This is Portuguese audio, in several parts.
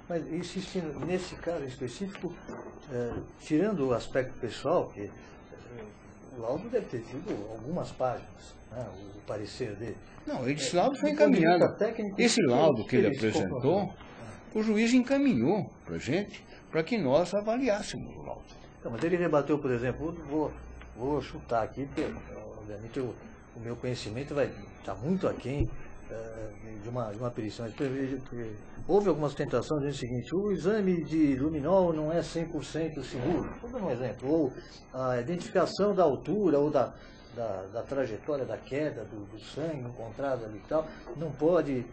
Mas insistindo, nesse caso específico, tirando o aspecto pessoal, que o laudo deve ter tido algumas páginas, né, o parecer dele. Não, esse laudo foi encaminhado. Esse laudo que ele apresentou, o juiz encaminhou para a gente, para que nós avaliássemos o laudo. Então, mas ele rebateu, por exemplo, vou chutar aqui, porque obviamente o meu conhecimento vai estar muito aquém de uma perícia. Mas houve alguma sustentação dizendo o seguinte: o exame de luminol não é 100% seguro. Vou dar um exemplo. Ou a identificação da altura ou da trajetória da queda do sangue encontrado ali e tal, não pode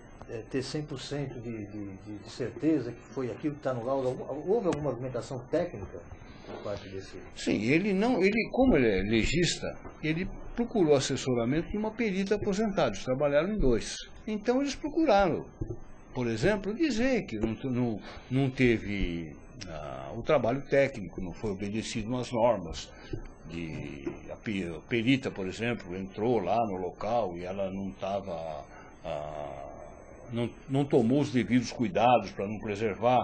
ter 100% de certeza que foi aquilo que está no laudo. Houve alguma argumentação técnica por parte desse? Sim, como ele é legista, ele procurou assessoramento de uma perita aposentada, eles trabalharam em 2. Então eles procuraram, por exemplo, dizer que não teve o trabalho técnico, não foi obedecido às normas. A perita, por exemplo, entrou lá no local e ela não estava, não tomou os devidos cuidados para não preservar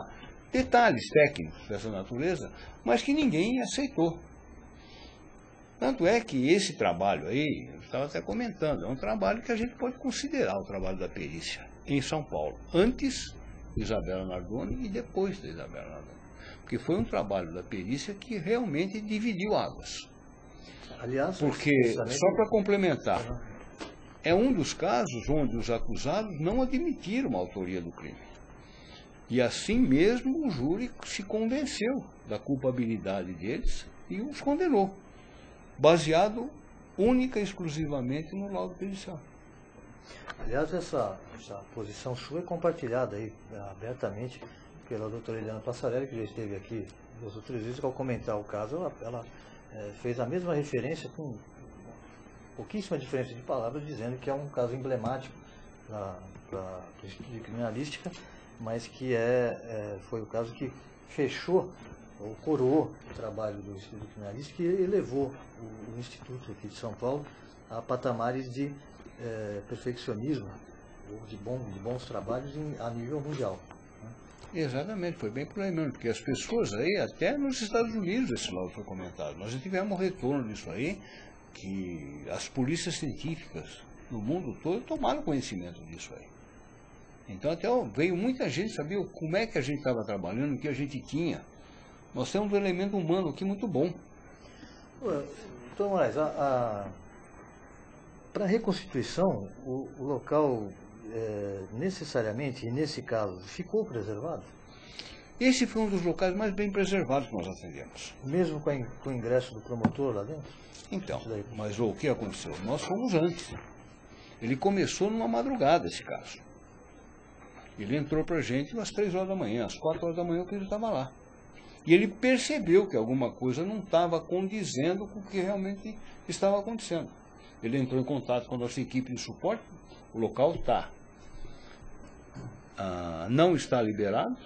detalhes técnicos dessa natureza, mas que ninguém aceitou. Tanto é que esse trabalho aí, eu estava até comentando, é um trabalho que a gente pode considerar o trabalho da perícia em São Paulo, antes de Isabela Nardoni e depois de Isabela Nardoni. Porque foi um trabalho da perícia que realmente dividiu águas. Aliás, porque, só para complementar, é um dos casos onde os acusados não admitiram a autoria do crime. E assim mesmo o júri se convenceu da culpabilidade deles e os condenou, baseado única e exclusivamente no laudo pericial. Aliás, essa posição sua é compartilhada aí abertamente pela doutora Eliana Passarelli, que já esteve aqui 2 ou 3 vezes. Ao comentar o caso, ela fez a mesma referência, com pouquíssima diferença de palavras, dizendo que é um caso emblemático para o Instituto de Criminalística, mas que foi o caso que fechou ou coroou o trabalho do Instituto de Criminalística e elevou o Instituto aqui de São Paulo a patamares de perfeccionismo, ou de bons trabalhos a nível mundial. Exatamente, foi bem por aí mesmo, porque as pessoas aí, até nos Estados Unidos esse laudo foi comentado, nós já tivemos um retorno disso aí, que as polícias científicas no mundo todo tomaram conhecimento disso aí. Então até veio muita gente saber como é que a gente estava trabalhando, o que a gente tinha. Nós temos um elemento humano aqui muito bom. Doutor Moraes, para a reconstituição, o local necessariamente, e nesse caso, ficou preservado? Esse foi um dos locais mais bem preservados que nós atendemos. Mesmo com o ingresso do promotor lá dentro? Então, mas o que aconteceu? Nós fomos antes. Ele começou numa madrugada, esse caso. Ele entrou para a gente às 3 horas da manhã, às 4 horas da manhã que ele estava lá. E ele percebeu que alguma coisa não estava condizendo com o que realmente estava acontecendo. Ele entrou em contato com a nossa equipe de suporte, o local não está liberado,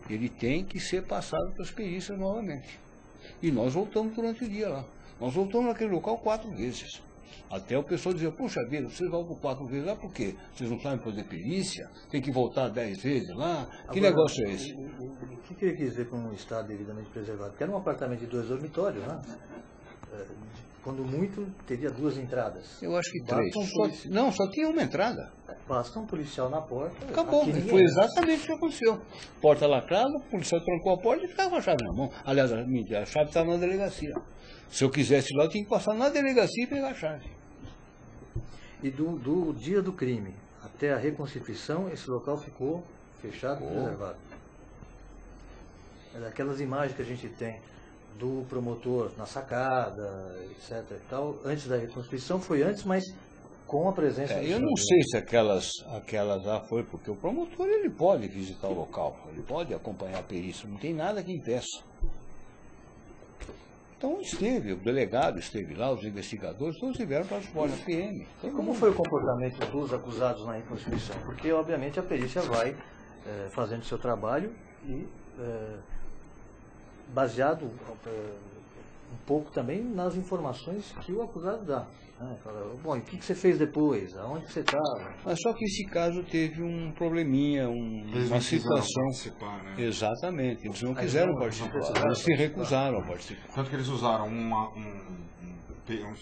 ele tem que ser passado para as perícias novamente. E nós voltamos durante o dia lá. Nós voltamos naquele local 4 vezes. Até o pessoal dizia: puxa vida, vocês voltam 4 vezes lá por quê? Vocês não sabem fazer perícia? Tem que voltar 10 vezes lá? Que negócio é esse? O que ele quis dizer com um estado devidamente preservado? Porque era um apartamento de 2 dormitórios, né? Quando muito, teria 2 entradas. Eu acho que 3. Não, só tinha uma entrada. Basta um policial na porta. Acabou. Foi exatamente o que aconteceu. Porta lacrada, o policial trancou a porta e ficava com a chave na mão. Aliás, a chave estava na delegacia. Se eu quisesse ir lá, eu tinha que passar na delegacia e pegar a chave. E do dia do crime até a reconstituição, esse local ficou fechado e preservado. É daquelas imagens que a gente tem do promotor na sacada, etc. e tal, antes da reconstituição, foi antes, mas com a presença do eu não sei se aquelas lá foi, porque o promotor ele pode visitar o local, ele pode acompanhar a perícia, não tem nada que impeça. Então esteve, o delegado esteve lá, os investigadores, todos estiveram para fora da PM. E como foi o comportamento dos acusados na reconstituição? Porque, obviamente, a perícia vai fazendo seu trabalho e, baseado pouco também nas informações que o acusado dá. Né? Fala, bom, e o que você fez depois? Aonde você estava? Mas só que esse caso teve um probleminha, uma situação. Participar, né? Exatamente, eles não quiseram participar, eles se recusaram a participar. Tanto que eles usaram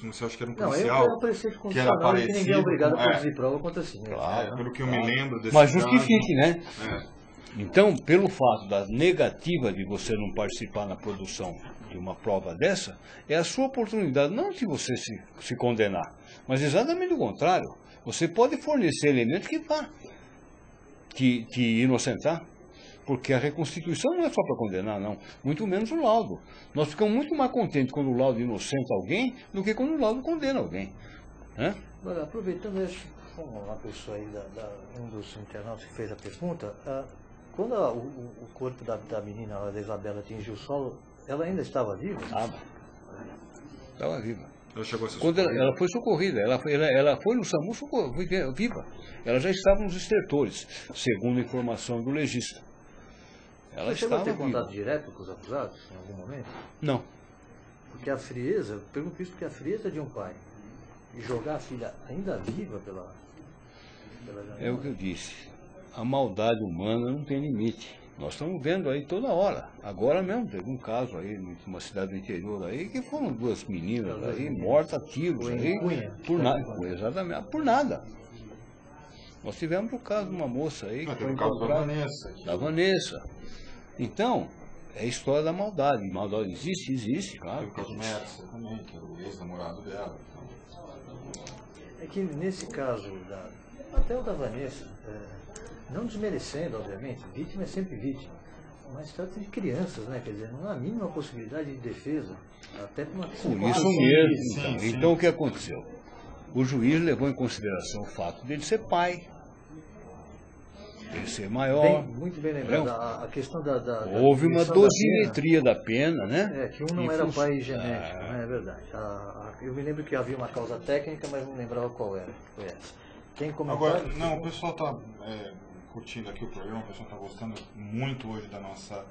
não sei, acho que era um Não, policial. eu preceito que era constitucional que ninguém é obrigado a parecido, produzir prova contra si mesmo. Claro. Pelo que eu me lembro desse Mas caso, justifique, né? É. Então, pelo fato da negativa de você não participar na produção de uma prova dessa, é a sua oportunidade, não de você se condenar, mas exatamente o contrário. Você pode fornecer elementos que vá te inocentar, porque a reconstituição não é só para condenar, não, muito menos o laudo. Nós ficamos muito mais contentes quando o laudo inocenta alguém do que quando o laudo condena alguém. Né? Agora, aproveitando, acho que uma pessoa aí, um dos internautas que fez a pergunta, quando o corpo da menina, da Isabela, atingiu o solo, ela ainda estava viva? Estava viva. Ela chegou a ser Quando ela foi socorrida, ela foi no SAMU viva. Ela já estava nos estertores, segundo a informação do legista. Ela Você chegou a estava ter viva. contato direto com os acusados, em algum momento? Não. Porque a frieza, eu pergunto isso porque a frieza de um pai, e jogar a filha ainda viva pela janela. É o que eu disse. A maldade humana não tem limite. Nós estamos vendo aí toda hora. Agora mesmo teve um caso aí, numa cidade do interior aí, que foram duas meninas aí, mortas a tiros aí, por nada. Exatamente, por nada. Nós tivemos o caso de uma moça aí, que teve foi o caso da encontrada. Vanessa. Da Vanessa. Então, é a história da maldade. Maldade existe, claro. Teve o caso do Mercer também, que era o ex-namorado dela. É que nesse caso, até o da Vanessa, não desmerecendo, obviamente, vítima é sempre vítima, mas trata de crianças, né? Quer dizer, não há a mínima possibilidade de defesa, até por uma Por situação. isso mesmo. Então. sim. Então, o que aconteceu? O juiz levou em consideração o fato dele ser pai, dele ser maior. Muito bem lembrado. A questão da Houve uma definição da dosimetria da pena, né? pena, que um não era pai genético, né? É verdade. Eu me lembro que havia uma causa técnica, mas não lembrava qual era. Foi essa. Tem comentário? Agora, não, o pessoal está curtindo aqui o programa, o pessoal está gostando muito hoje da nossa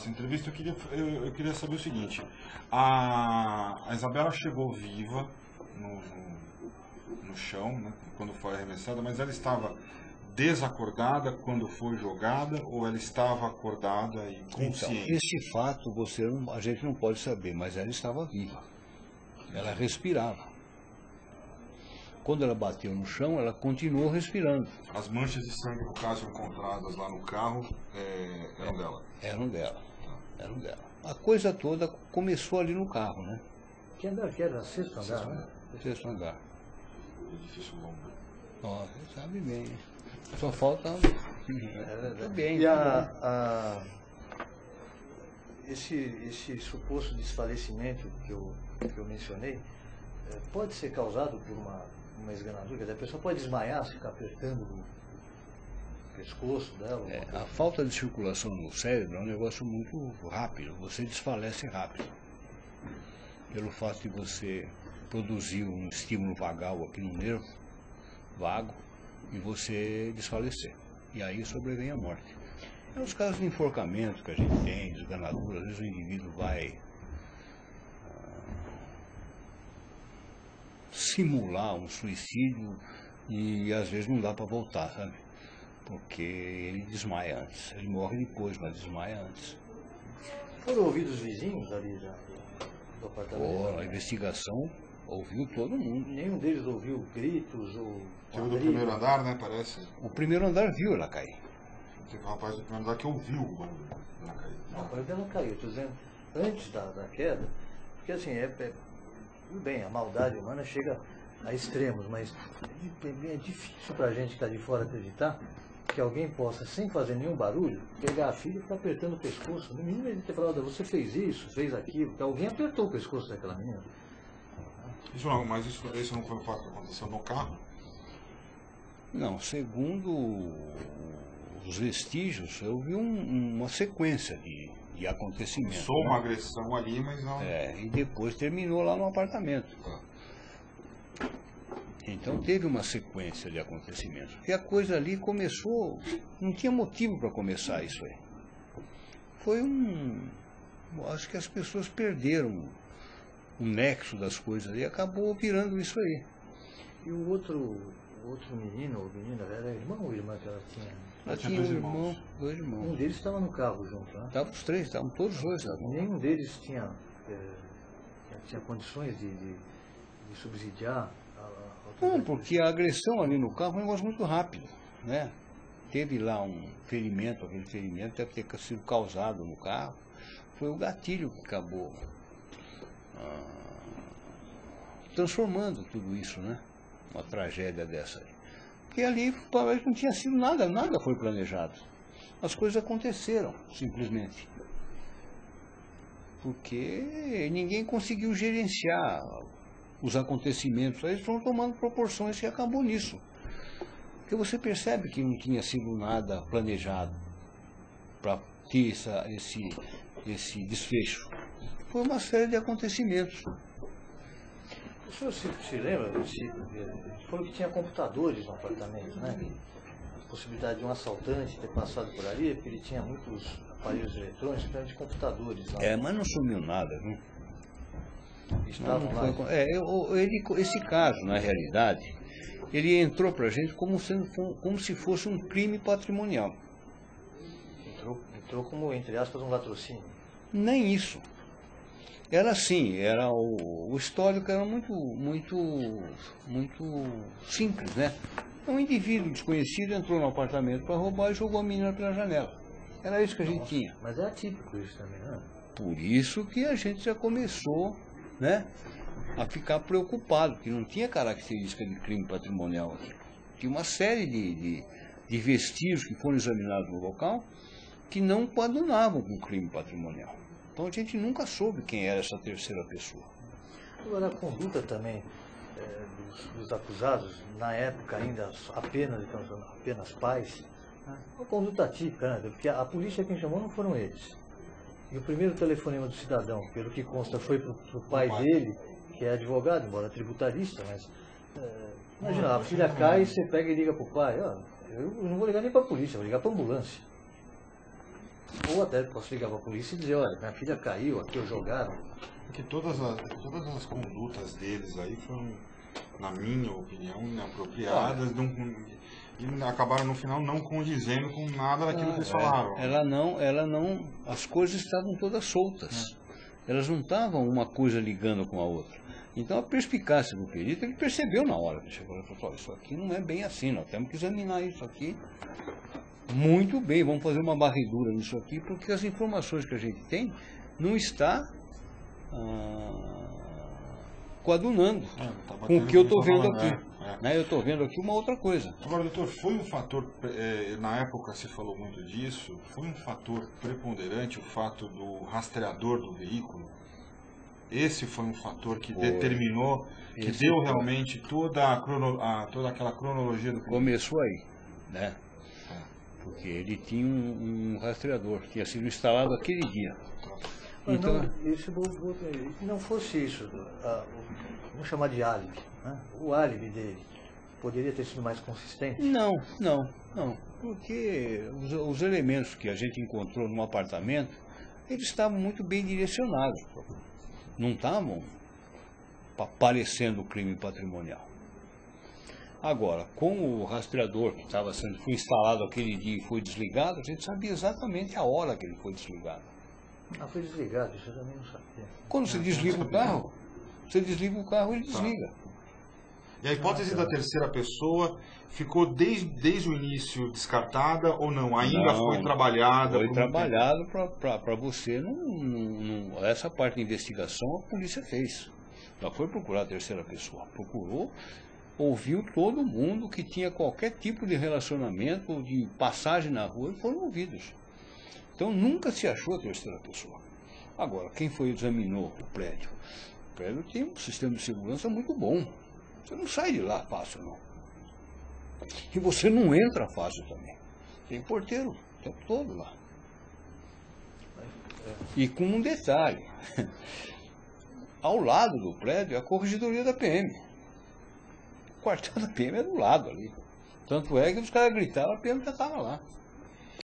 entrevista. Eu queria saber o seguinte: a Isabela chegou viva no chão, né, quando foi arremessada, mas ela estava desacordada quando foi jogada ou ela estava acordada e consciente? Então, esse fato a gente não pode saber, mas ela estava viva. Ela respirava. Quando ela bateu no chão, ela continuou respirando. As manchas de sangue, no caso, encontradas lá no carro, eram dela? Eram dela. A coisa toda começou ali no carro, né? Que andar que era? Sexto andar, né? Sexto andar. Edifício longo. Ó, você sabe bem. Só falta... Tudo bem. E esse suposto desfalecimento que eu mencionei, pode ser causado por uma esganadura? Quer dizer, a pessoa pode desmaiar, se ficar apertando o pescoço dela? A falta de circulação no cérebro é um negócio muito rápido. Você desfalece rápido. Pelo fato de você produzir um estímulo vagal aqui no nervo, vago, e você desfalecer. E aí sobrevém a morte. É os casos de enforcamento que a gente tem, de esganadura, às vezes o indivíduo vai simular um suicídio e às vezes não dá para voltar, sabe? Porque ele desmaia antes. Ele morre depois, mas desmaia antes. Foram ouvidos os vizinhos ali do apartamento? A investigação ouviu todo mundo. Nenhum deles ouviu gritos ou... Teve do primeiro andar, né, parece? O primeiro andar viu ela cair. Teve um rapaz do primeiro andar que ouviu o barulho dela cair. Não, o barulho dela caiu, estou dizendo, antes da queda, porque assim, tudo bem, a maldade humana chega a extremos, mas é difícil para a gente que está de fora acreditar que alguém possa, sem fazer nenhum barulho, pegar a filha e ficar apertando o pescoço. No mínimo ele ter falado, você fez isso, fez aquilo, que alguém apertou o pescoço daquela menina. Mas isso não foi um fato que aconteceu no carro? Não, segundo os vestígios, houve uma sequência de acontecimentos. Começou uma agressão ali, mas não... E depois terminou lá no apartamento. Então teve uma sequência de acontecimentos. Porque a coisa ali começou, não tinha motivo para começar isso aí. Foi acho que as pessoas perderam nexo das coisas e acabou virando isso aí. E o outro menino, ou menina, era irmão ou irmã que ela tinha? Ela tinha dois um irmãos. dois irmãos. Um deles estava no carro junto, né? Estavam os três, estavam todos os dois lá. Nenhum deles tinha condições de subsidiar Não, porque a agressão ali no carro é um negócio muito rápido, né? Teve lá um ferimento, aquele ferimento deve ter sido causado no carro. Foi o gatilho que acabou transformando tudo isso, né? Uma tragédia dessa aí. Porque ali parece que não tinha sido nada foi planejado. As coisas aconteceram, simplesmente. Porque ninguém conseguiu gerenciar os acontecimentos. Eles foram tomando proporções e acabou nisso. Porque você percebe que não tinha sido nada planejado para ter esse desfecho. Foi uma série de acontecimentos. O senhor se lembra, falou que tinha computadores no apartamento, né? A possibilidade de um assaltante ter passado por ali, porque ele tinha muitos aparelhos eletrônicos, então de computadores lá. Mas não sumiu nada, viu? Estavam lá. Esse caso, na realidade, ele entrou para a gente como se fosse um crime patrimonial. Entrou como, entre aspas, um latrocínio. Nem isso. Era assim, o histórico era muito simples, né? Um indivíduo desconhecido entrou no apartamento para roubar e jogou a menina pela janela. Era isso que a gente tinha. Mas é atípico isso também, né? Por isso que a gente já começou, né, a ficar preocupado, que não tinha característica de crime patrimonial aqui. Tinha uma série de vestígios que foram examinados no local que não coadunavam com crime patrimonial. Então a gente nunca soube quem era essa terceira pessoa. Agora, a conduta também dos acusados, na época ainda apenas pais, né? Uma conduta típica, né? Porque a polícia quem chamou não foram eles. E o primeiro telefonema do cidadão, pelo que consta, foi para o pai dele, que é advogado, embora tributarista, mas imagina, a filha cai e você pega e liga para o pai, eu não vou ligar nem para a polícia, vou ligar para a ambulância. Ou até posso ligar para a polícia e dizer, olha, minha filha caiu, aqui jogaram. Porque todas as condutas deles aí foram, na minha opinião, inapropriadas e acabaram no final não condizendo com nada daquilo que eles falaram. Ela não, as coisas estavam todas soltas. Elas não estavam uma coisa ligando com a outra. Então a perspicácia do perito, ele percebeu na hora que chegou, ele falou, isso aqui não é bem assim, nós temos que examinar isso aqui muito bem, vamos fazer uma varredura nisso aqui, porque as informações que a gente tem não está coadunando com o que eu estou vendo aqui. Eu estou vendo aqui uma outra coisa. Agora, doutor, foi um fator, na época se falou muito disso, foi um fator preponderante o fato do rastreador do veículo? Esse foi um fator que determinou, que deu realmente toda aquela cronologia do crime? Começou aí, né? Porque ele tinha um rastreador, que tinha sido instalado aquele dia. Então, não fosse isso, vamos chamar de álibi, né? O álibi dele poderia ter sido mais consistente? Não, porque os elementos que a gente encontrou no apartamento, eles estavam muito bem direcionados, não estavam parecendo crime patrimonial. Agora, com o rastreador que foi instalado aquele dia e foi desligado, a gente sabia exatamente a hora que ele foi desligado. Foi desligado, isso eu também não sabia. Quando você desliga o carro, e ele desliga. E a hipótese da terceira pessoa ficou desde o início descartada ou não? Ainda foi trabalhada? Foi trabalhado para você. Essa parte da investigação a polícia fez. Ela foi procurar a terceira pessoa. Procurou, ouviu todo mundo que tinha qualquer tipo de relacionamento, de passagem na rua, e foram ouvidos. Então nunca se achou a terceira pessoa. Agora, quem examinou o prédio? O prédio tem um sistema de segurança muito bom. Você não sai de lá fácil, não. E você não entra fácil também. Tem porteiro o tempo todo lá. E com um detalhe. Ao lado do prédio é a corregedoria da PM. O quartel da PM é do lado ali. Tanto é que os caras gritaram, a PM já estava lá.